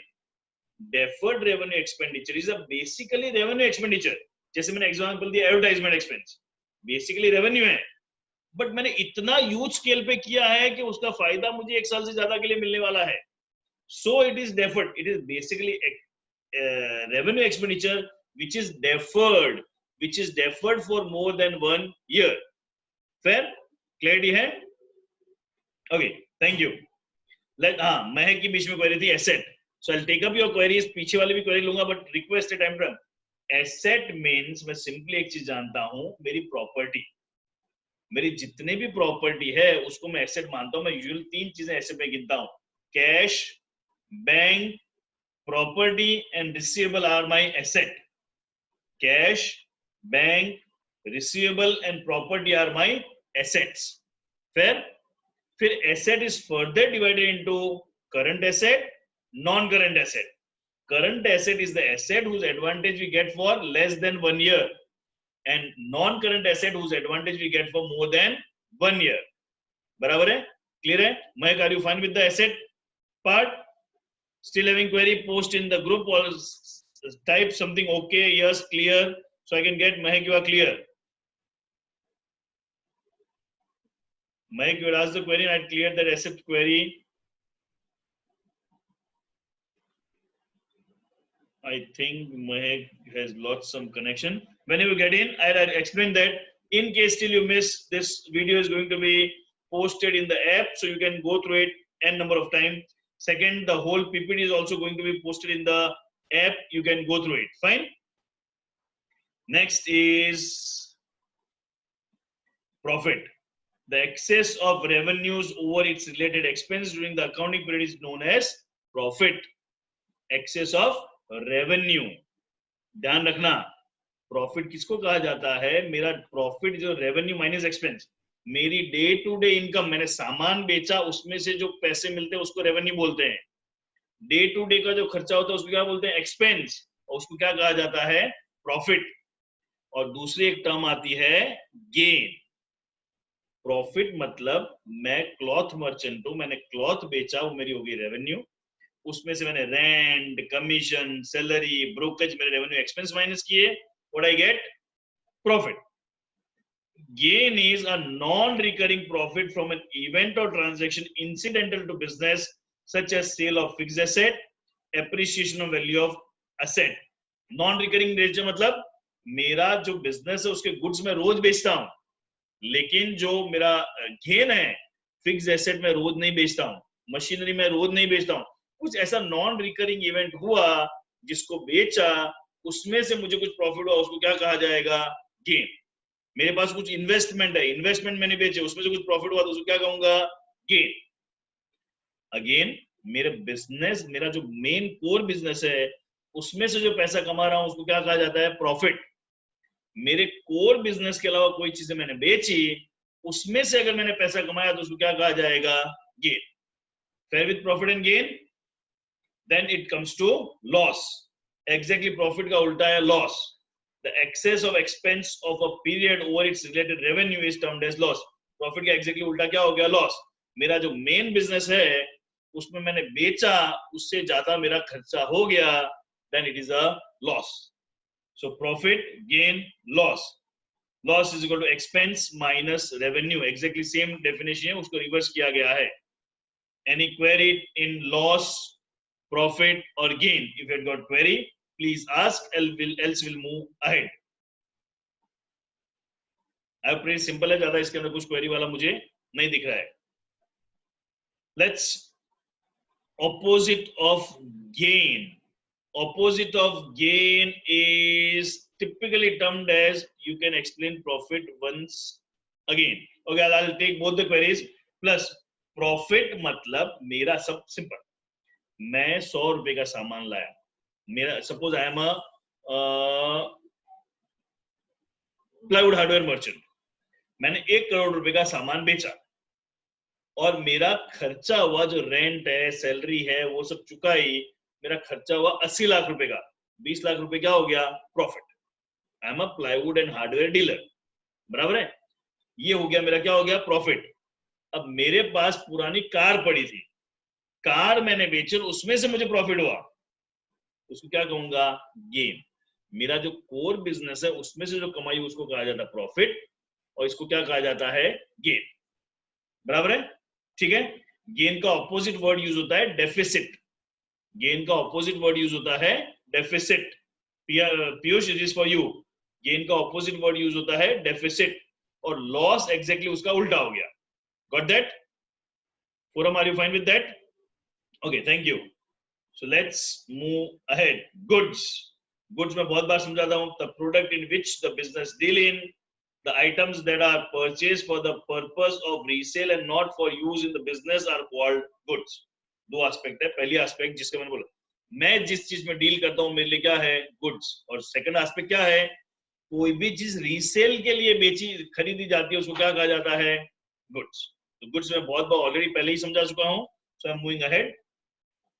Deferred revenue expenditure is a basically revenue expenditure. जैसे मैंने एग्जांपल दिया एडवर्टाइजमेंट एक्सपेंस, बेसिकली रेवेन्यू है, बट मैंने इतना ह्यूज स्केल पे किया है कि उसका फायदा मुझे 1 साल से ज्यादा के लिए मिलने वाला है। So it is deferred, it is basically revenue expenditure which is deferred for more than 1 year. Fair? Clarity है? Okay, thank you. महक की बीच में क्वेरी थी asset, so I'll take up your queries, पीछे वाले भी क्वेरी लूंगा, but request है टाइम फ्रेम। एसेट मीन्स मैं सिंपली एक चीज जानता हूं, मेरी प्रॉपर्टी, मेरी जितने भी प्रॉपर्टी है उसको मैं एसेट मानता हूं। मैं यूजुअली 3 चीजें एसेट में गिनता हूं, cash, bank, property and receivable are my asset. Cash, bank, receivable and property are my assets. Fair? फिर asset is further divided into current asset, non-current asset. Current asset is the asset whose advantage we get for less than 1 year, and non-current asset whose advantage we get for more than 1 year. बराबर है? Clear है? Mahek, are you fine with the asset part? Still having query, post in the group or type something okay, yes, clear, so I can get Mahek, you are clear. Mahek, you had asked the query and I cleared that asset query. I think Mahek has lost some connection. Whenever you get in, I'll explain that. In case still you miss, this video is going to be posted in the app, so you can go through it n number of times. Second, the whole PPT is also going to be posted in the app. You can go through it. Fine. Next is profit. The excess of revenues over its related expense during the accounting period is known as profit. Excess of revenue. ध्यान रखना, प्रॉफिट किसको कहा जाता है? मेरा प्रॉफिट जो रेवेन्यू माइनस एक्सपेंस, मेरी डे टू डे इनकम, मैंने सामान बेचा उसमें से जो पैसे मिलते हैं उसको रेवेन्यू बोलते हैं। डे टू डे का जो खर्चा होता है उसको क्या बोलते हैं? एक्सपेंस, और उसको क्या कहा जाता है? प्रॉफिट। और दूसरी एक टर्म आती है गेन। प्रॉफिट मतलब मैं क्लॉथ मर्चेंट हूं, मैंने क्लॉथ बेचा, वो मेरी होगी रेवेन्यू, उसमें से मैंने रेंट, कमीशन, सैलरी, ब्रोकरेज, मेरे रेवेन्यू एक्सपेंस माइनस किए, what I get? Profit. Gain is a non-recurring profit from an event or transaction incidental to business, such as sale of fixed asset, appreciation of value of asset. Non-recurring nature मतलब मेरा जो बिजनेस है उसके गुड्स में रोज बेचता हूं, लेकिन जो मेरा गेन है फिक्स एसेट में रोज नहीं बेचता हूं, मशीनरी में रोज नहीं बेचता हूं। कुछ ऐसा नॉन रिकरिंग इवेंट हुआ जिसको बेचा, उसमें से मुझे कुछ प्रॉफिट हुआ, उसको क्या कहा जाएगा? गेन। मेरे पास कुछ इन्वेस्टमेंट है, इन्वेस्टमेंट मैंने बेचे, उसमें से कुछ प्रॉफिट हुआ तो उसको क्या कहूंगा? गेन। अगेन मेरे बिजनेस, मेरा जो मेन कोर बिजनेस है उसमें से जो पैसा कमा रहा हूं उसको क्या कहा जाता है? प्रॉफिट। मेरे कोर बिजनेस के अलावा कोई चीजें मैंने बेची, उसमें से अगर मैंने पैसा कमाया तो उसको क्या कहा जाएगा? Gain. Fair with profit and gain. Then it comes to loss. Exactly profit का उल्टा है loss. The excess of expense of a period over its related revenue is termed as loss. Profit का exactly उल्टा क्या हो गया? Loss. मेरा जो main business है उसमें मैंने बेचा, उससे ज्यादा मेरा खर्चा हो गया, then it is a loss. So profit, gain, loss. Loss is equal to expense minus revenue. Exactly same definition है, उसको reverse किया गया है. Any query in loss, profit or gain? If you had got query, please ask, else we'll move ahead. अब pretty simple है, ज्यादा इसके अंदर कुछ क्वेरी वाला मुझे नहीं दिख रहा है. Let's opposite of gain. opposite of gain is typically termed as, you can explain profit once again. Okay, I'll take both the queries. Plus profit मतलब मेरा सब सिंपल, मैं 100 रुपए का सामान लाया, मेरा suppose I am a plywood hardware merchant, मैंने 1 करोड़ रुपए का सामान बेचा और मेरा खर्चा हुआ जो रेंट है, सैलरी है, वो सब चुकाई, मेरा खर्चा हुआ 80 लाख रुपए का, 20 लाख रुपए क्या हो गया? Profit. I am a plywood and hardware dealer, बराबर है, ये हो गया मेरा क्या हो गया? प्रॉफिट। अब मेरे पास पुरानी कार पड़ी थी, कार मैंने बेची और उसमें से मुझे प्रॉफिट हुआ, उसको क्या कहूंगा? गेन। मेरा जो कोर बिजनेस है उसमें से जो कमाई उसको कहा जाता है प्रॉफिट, और इसको क्या कहा जाता है? गेन, बराबर है, ठीक है। गेन का ऑपोजिट वर्ड यूज होता है डेफिसिट, गेन का ऑपोजिट वर्ड यूज होता है deficit. Piyush, it is for you. Gain का ऑपोजिट वर्ड यूज होता है डेफिसिट, और लॉस एग्जैक्टली उसका उल्टा हो गया। Got that? Forum, are you fine with that? Okay, thank you. So let's move ahead. Goods, goods में बहुत बार समझाता हूं, the product in which the business deal in, the items that are purchased for the purpose of resale and not for use in the business are called goods. दो एस्पेक्ट है, पहली एस्पेक्ट जिसका मैंने बोला, मैं जिस चीज में डील करता हूं मेरे लिए क्या है? गुड्स। और सेकंड एस्पेक्ट क्या है? कोई भी चीज रीसेल के लिए बेची खरीदी जाती है उसको क्या कहा जाता है? गुड्स। तो गुड्स में बहुत बार ऑलरेडी पहले ही समझा चुका हूं, so I am moving ahead.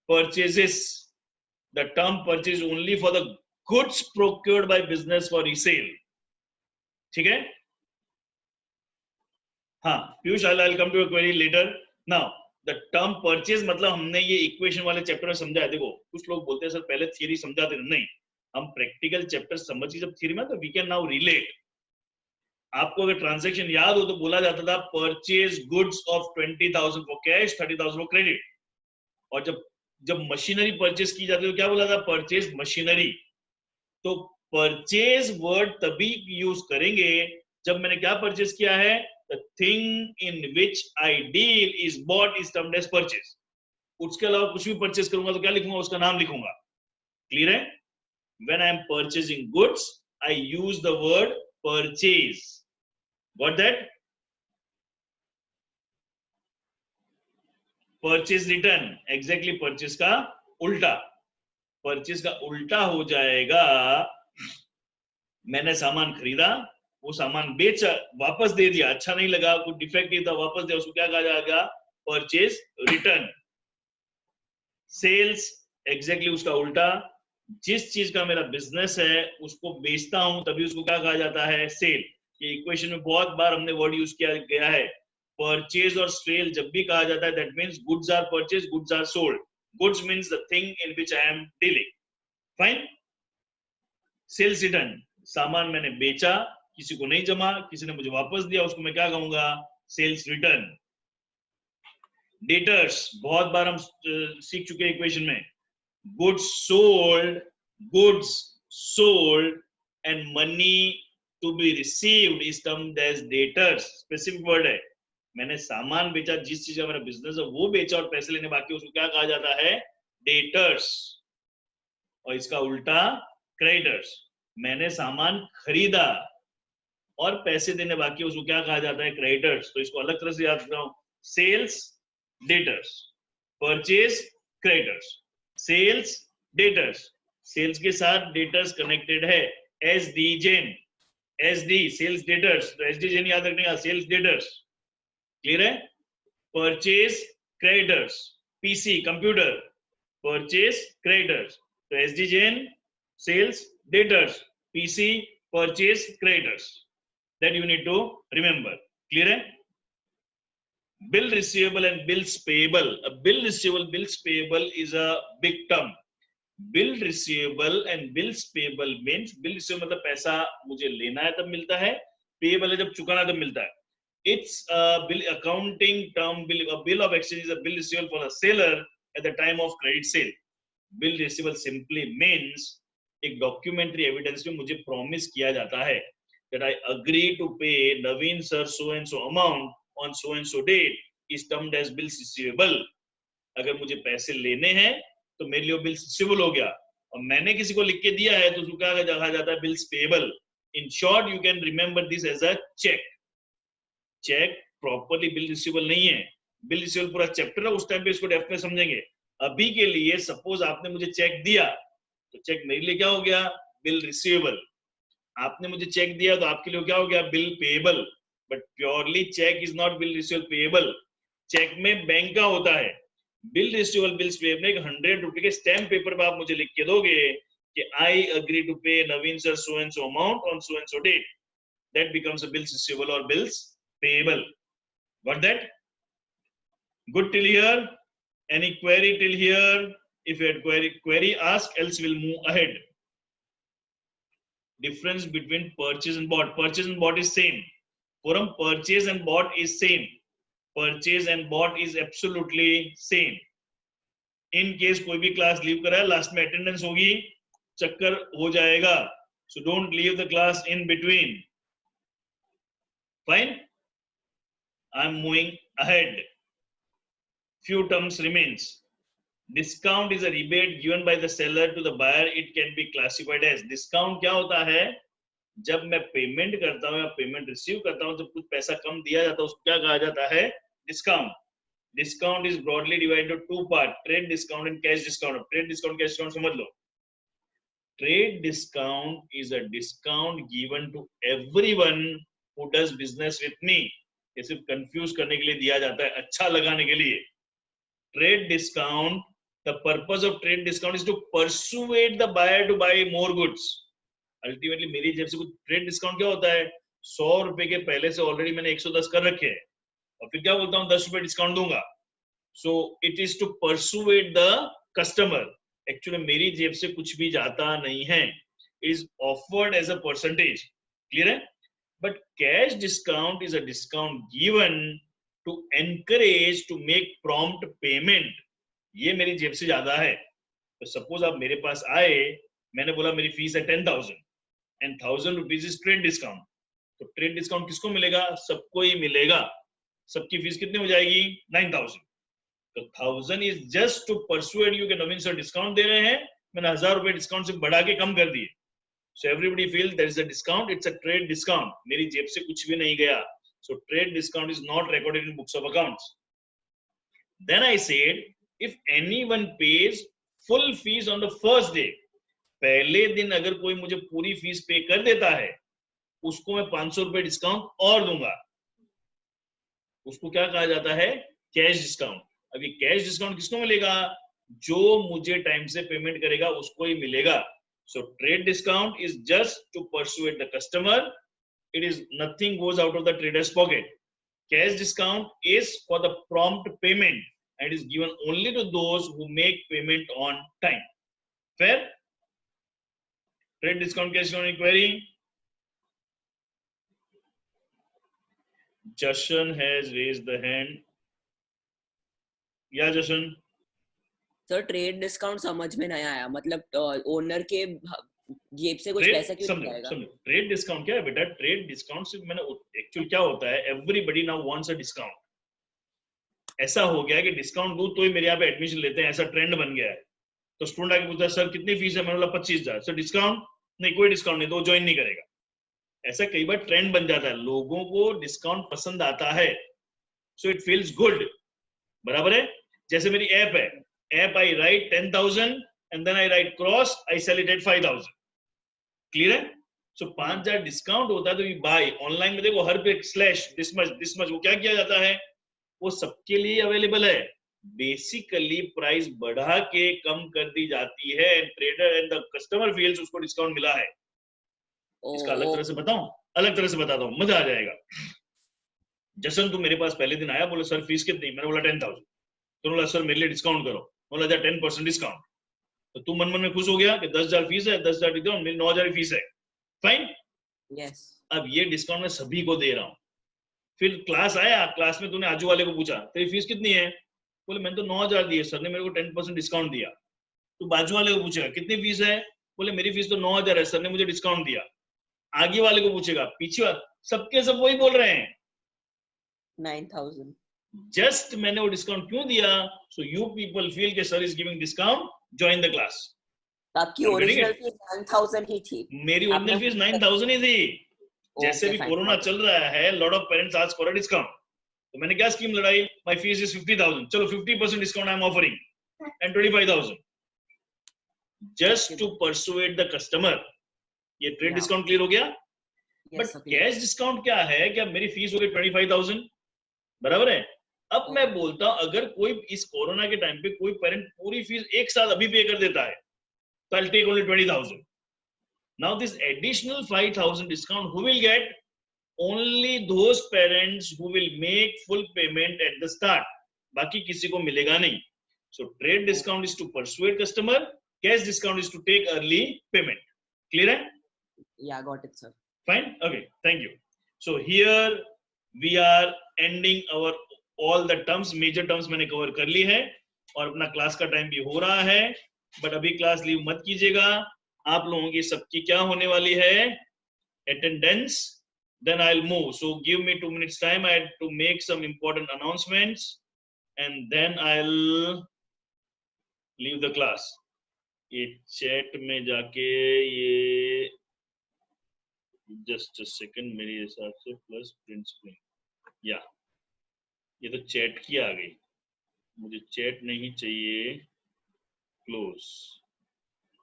Purchases, the term purchase only for the goods procured by business for resale, ठीक है। हाँ Piyush, I'll come to your query later. Now the term purchase मतलब हमने ये इक्वेशन वाले चैप्टर में समझा है। देखो कुछ लोग बोलते हैं सर पहले थियरी समझाते थे, नहीं, हम प्रैक्टिकल चैप्टर समझ के जब थियरी में, तो वी कैन नाउ रिलेट। आपको अगर ट्रांजैक्शन याद हो तो बोला जाता था purchase goods of 20,000 for cash, 30,000 for credit. और जब मशीनरी परचेज की जाती है तो क्या बोला था? Purchase machinery. तो परचेज वर्ड तभी यूज करेंगे जब मैंने क्या परचेज किया है? The thing in which I deal is bought is termed as purchase. उसके अलावा कुछ भी परचेज करूंगा तो क्या लिखूंगा? उसका नाम लिखूंगा। क्लियर है? When I am purchasing goods, I use the word purchase. Got that? Purchase return, exactly purchase का उल्टा। परचेज का उल्टा हो जाएगा, मैंने सामान खरीदा, वो सामान बेचा, वापस दे दिया, अच्छा नहीं लगा, कुछ डिफेक्ट था, वापस दिया, उसको क्या कहा जाएगा? Purchase return. सेल्स, एग्जैक्टली उसका उल्टा, जिस चीज का मेरा बिजनेस है उसको बेचता हूं तभी उसको क्या कहा जाता है? सेल। ये इक्वेशन में बहुत बार हमने वर्ड यूज किया गया है। परचेज और सेल जब भी कहा जाता है that means goods are purchase, goods are sold. Goods means the thing in which I am dealing. Fine. Sales return, सामान मैंने बेचा, किसी को नहीं जमा, किसी ने मुझे वापस दिया, उसको मैं क्या कहूंगा? Sales return. डेटर्स, बहुत बार हम सीख चुके हैं इक्वेशन में, goods sold and money to be received is termed as debtors. Specific word है, मैंने सामान बेचा, जिस चीज का मेरा बिजनेस है वो बेचा और पैसे लेने बाकी, उसको क्या कहा जाता है? डेटर्स। और इसका उल्टा क्रेडिटर्स, मैंने सामान खरीदा और पैसे देने बाकी, उसको क्या कहा जाता है? क्रेडिटर्स। तो इसको अलग तरह से याद रखना, sales debtors, purchase creditors, sales debtors, sales के साथ डेटर्स कनेक्टेड है, S D Jain, S D sales debtors, तो एस डी जेन याद रखने का, सेल्स डेटर्स। क्लियर है? Purchase creditors, PC computer, purchase creditors, तो S D Jain sales debtors, PC purchase creditors, that you need to remember. Clear hai? Bill receivable and bills payable. A bill receivable, bills payable is a big term. Bill receivable and bills payable means, bill receivable मतलब पैसा मुझे लेना है तब मिलता है, payable है जब चुकाना तब मिलता है। It's a bill accounting term. A bill of exchange is a bill receivable for a seller at the time of credit sale. Bill receivable simply means एक documentary evidence में मुझे promise किया जाता है that I agree to pay Naveen sir so and so amount on so and so date is termed as bills receivable. अगर मुझे पैसे लेने हैं तो मेरे लिए बिल्स रिसीवेबल हो गया, और मैंने किसी को लिख के दिया है तो उसको क्या कहा जाता है, bills payable. In short you can remember this as a cheque. Cheque properly bill receivable नहीं है. बिल रिसीवेबल पूरा चैप्टर है, उस टाइम पे इसको डेप्थ में समझेंगे. अभी के लिए सपोज आपने मुझे चेक दिया तो चेक मेरे लिए क्या हो गया, बिल रिसीवेबल. आपने मुझे चेक दिया तो आपके लिए क्या हो गया, bill payable. But purely cheque is not bill receivable payable. Cheque में बैंक का होता है. बिल रिसीवेबल बिल्स पेएबल में 100 रुपए के स्टैम्प पेपर पर आप मुझे लिख के दोगे कि आई agree to pay Naveen sir so and so amount on so and so date. That becomes a bills receivable or bills payable. Got that? Good till here? Any query till here? If you had query ask, else we'll move ahead. Difference between purchase and bought. Purchase and bought is same. Forum, purchase and bought is same. Purchase and bought is absolutely same. In case कोई भी class leave करा है, last में attendance होगी, चक्कर हो जाएगा. So don't leave the class in between. Fine. I'm moving ahead. Few terms remains. Discount is a rebate given by the seller to the buyer. It can be classified as. Discount क्या होता है, जब मैं पेमेंट करता हूँ या पेमेंट रिसीव करता हूँ, जब कुछ पैसा कम दिया जाता है उसको क्या कहा जाता है, discount. Discount is broadly divided to two part, trade discount and cash discount. Trade discount cash discount समझ लो. Trade discount is a discount given to everyone who does business with me. ये सिर्फ कंफ्यूज करने के लिए दिया जाता है, अच्छा लगाने के लिए. Trade discount, the purpose of trade discount is to persuade the buyer to buy more goods. Ultimately मेरी जेब से कुछ ट्रेड डिस्काउंट क्या होता है, 100 रुपए के पहले से ऑलरेडी मैंने 110 कर रखे हैं और फिर क्या बोलता हूँ 10 रुपए डिस्काउंट दूंगा. So it is to persuade the customer. Actually मेरी जेब से कुछ भी जाता नहीं है, is offered as a percentage. Clear है? But cash discount is a discount given to encourage to make prompt payment. ये मेरी जेब से ज्यादा है. तो सपोज आप मेरे पास आए, मैंने बोला मेरी फीस है 10,000 and 1,000 rupees is trade discount. तो ट्रेड डिस्काउंट किसको मिलेगा, सबको ही मिलेगा. सबकी फीस कितनी हो जाएगी, 9,000. तो 1,000 is just to persuade you कि नवीन सर डिस्काउंट दे रहे हैं, मैंने 1,000 रुपए डिस्काउंट से बढ़ा के कम कर दिए. So everybody feels there is a discount. It's a trade discount. मेरी जेब से कुछ भी नहीं गया. So trade discount is not recorded in books of accounts. Then I said, if anyone pays full fees on the first day, पहले दिन अगर कोई मुझे पूरी फीस पे कर देता है, उसको मैं 500 रुपए डिस्काउंट और दूंगा. उसको क्या कहा जाता है, कैश डिस्काउंट. अभी कैश डिस्काउंट किसको मिलेगा, जो मुझे टाइम से पेमेंट करेगा उसको ही मिलेगा. So trade discount is just to persuade the customer. It is nothing goes out of the trader's pocket. Cash discount is for the prompt payment and is given only to those who make payment on time. Fair? Trade discount, cash discount query. Jashan has raised the hand. Yeah, Jashan. Sir trade discount समझ में नहीं आया, मतलब ओनर के जेब से कुछ पैसा क्यों जाएगा. समझो ट्रेड डिस्काउंट क्या है बेटा. ट्रेड डिस्काउंट से मैंने एक्चुअली क्या होता है, everybody now wants a discount. ऐसा हो गया कि डिस्काउंट दूं तो ही मेरे यहाँ पे एडमिशन लेते हैं, ऐसा ट्रेंड बन गया है. तो स्टूडेंट आके पूछता है सर कितनी फीस है, मैंने बोला 25,000. सर डिस्काउंट नहीं, कोई डिस्काउंट नहीं, तो ज्वाइन नहीं करेगा. ऐसा कई बार ट्रेंड बन जाता है, लोगों को डिस्काउंट पसंद आता है. So it feels good. बराबर है. जैसे मेरी ऐप है, app I write 10,000 and then I write cross, I sell it at 5,000. Clear है? So 5,000 डिस्काउंट होता है तो बाय ऑनलाइन में देखो हर पे स्लैश दिस मच वो क्या किया जाता है, वो सबके लिए अवेलेबल है. बेसिकली प्राइस बढ़ा के कम कर दी जाती है. Trader and the customer feels उसको डिस्काउंट मिला है. इसका अलग तरह से बताऊं, अलग तरह से बताता हूं, मजा आ जाएगा. जसन तू मेरे पास पहले दिन आया, बोले सर फीस कितनी, मैंने बोला 10,000. तो बोला सर मेरे लिए डिस्काउंट करो, बोला 10% डिस्काउंट. तो तू मन मन में खुश हो गया कि 10,000 फीस है, 10,000 डिस्काउंट, मेरी 9,000 फीस है. फाइन. यस. अब ये डिस्काउंट मैं सभी को दे रहा हूँ. फिर क्लास आया, क्लास में तूने आजू वाले को पूछा तेरी फीस कितनी है, बोले मैंने तो 9,000 दी है, सर ने मेरे को 10% डिस्काउंट दिया. तो बाजू वाले को पूछेगा कितनी फीस है, बोले मेरी फीस तो 9,000 है, सर ने मुझे डिस्काउंट दिया. आगे वाले को पूछेगा, पीछे वाले, सबके सब वही बोल रहे हैं 9,000. जस्ट मैंने वो डिस्काउंट क्यों दिया, सो यू पीपल फील के sir is giving discount, join the class. आपकी I'm getting original it? Fees 9000 ही थी. मेरी ओरिजिनल आपने फीस 9000 ही थी. जैसे Okay, भी fine. कोरोना चल रहा है, lot of parents ask for a discount. तो मैंने क्या स्कीम लगाई? My fees is 50000. चलो 50% discount I am offering and 25000 just to persuade the customer. ये ट्रेड Yeah. डिस्काउंट क्लियर हो गया. But Yes, okay. Cash discount क्या है कि अब मेरी फीस हो गई 25000, बराबर है. अब मैं बोलता हूं अगर कोई इस कोरोना के टाइम पे कोई पेरेंट पूरी फीस एक साथ अभी पे कर देता है तो I'll take only 20,000. Now this additional 5,000 discount who will get? Only those parents who will make full payment at the start. बाकी किसी को मिलेगा नहीं. So trade discount is to persuade customer. Cash discount is to take early payment. Clear है? Yeah, got it, sir. Fine. Okay. Thank you. So here we are ending our all the terms, major terms मैंने cover कर ली है और अपना क्लास का टाइम भी हो रहा है. बट अभी क्लास लीव मत कीजिएगा. आप लोगों की सबकी क्या होने वाली है? Attendance. Then I'll move. So give me 2 minutes time. I had to make some important announcements and then I'll leave the class. ये चैट में जाके ये just a second मेरे हिसाब से प्लस प्रिंट स्क्रीन. या ये तो चैट की आ गई. मुझे चैट नहीं चाहिए. Close.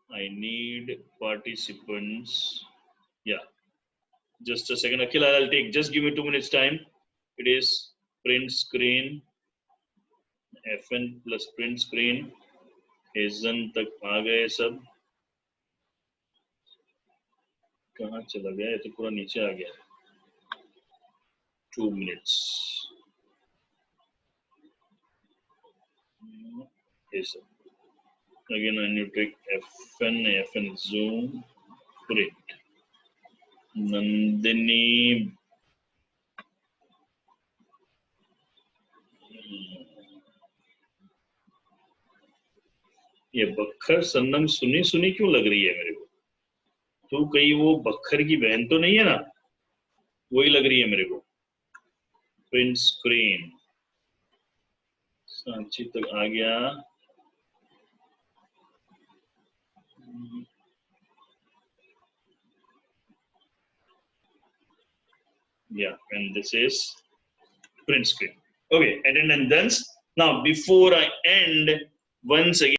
I need participants. Yeah. Just a second, Akhil. I'll take. Just give me 2 minutes time. It is print screen. FN plus print screen. Hazen तक आ गए सब. कहाँ चला गया? ये तो पूरा नीचे आ गया. 2 minutes. Hazen. Again, I need to take FN zoom, print. Nandini. ये बखर सन्नम सुनी सुनी क्यों लग रही है मेरे को? तो कहीं वो बखर की बहन तो नहीं है ना? वही लग रही है मेरे को. Print screen. सांची तक आ गया. Yeah, and this is print screen. Okay, attendance. Now, before I end, once again.